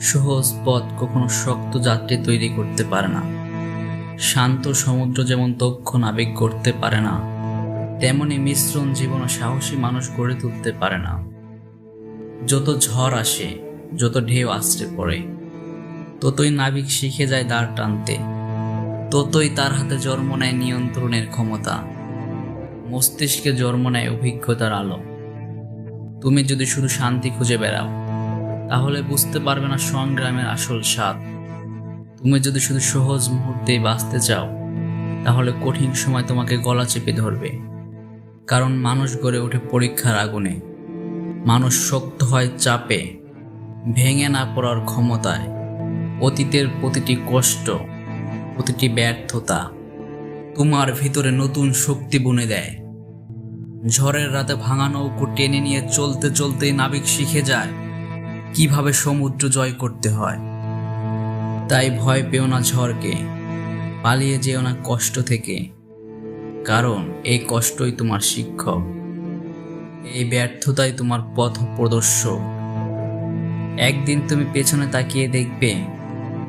সহজ পথ কখনো শক্ত যাত্রী তৈরি করতে পারে না। শান্ত সমুদ্র যেমন দক্ষ নাবিক করতে পারে না, তেমনি মিশ্রণ জীবন ও সাহসী মানুষ গড়ে তুলতে পারে না। যত ঝড় আসে, যত ঢেউ আছড়ে পড়ে, ততই নাবিক শিখে যায় দাঁড় টানতে, ততই তার হাতে জন্ম নেয় নিয়ন্ত্রণের ক্ষমতা, মস্তিষ্কে জন্ম নেয় অভিজ্ঞতার আলো। তুমি যদি শুধু শান্তি খুঁজে বেড়াও, তাহলে বুঝতে পারবে না সংগ্রামের আসল স্বাদ। তুমি যদি শুধু সহজ মুহূর্তেই বাঁচতে চাও, তাহলে কঠিন সময় তোমাকে গলা চেপে ধরবে। কারণ মানুষ গড়ে ওঠে পরীক্ষার আগুনে, মানুষ শক্ত হয় চাপে, ভেঙে না পড়ার ক্ষমতায়। অতীতের প্রতিটি কষ্ট, প্রতিটি ব্যর্থতা তোমার ভিতরে নতুন শক্তি বুনে দেয়। ঝড়ের রাতে ভাঙা নৌকো টেনে নিয়ে চলতে চলতেই নাবিক শিখে যায় কিভাবে সমুদ্র জয় করতে হয়। তাই ভয় পেও না ঝড়কে, পালিয়ে যেও না কষ্ট থেকে, কারণ এই কষ্টই তোমার শিক্ষক, এই ব্যর্থতাই তোমার পথ প্রদর্শক। একদিন তুমি পেছনে তাকিয়ে দেখবে,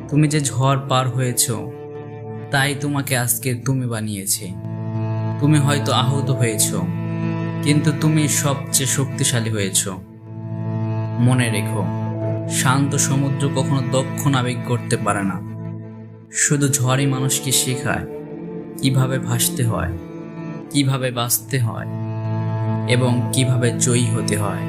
তুমি যে ঝড় পার হয়েছো, তাই তোমাকে আজকে তুমি বানিয়েছে। তুমি হয়তো আহত হয়েছো, কিন্তু তুমি সবচেয়ে শক্তিশালী হয়েছো। মনে রেখো, শান্ত সমুদ্র কখনো দক্ষ নাবিক করতে পারে না। শুধু ঝড়ই মানুষকে শেখায় কিভাবে ভাসতে হয়, কিভাবে বাঁচতে হয় এবং কিভাবে জয়ী হতে হয়।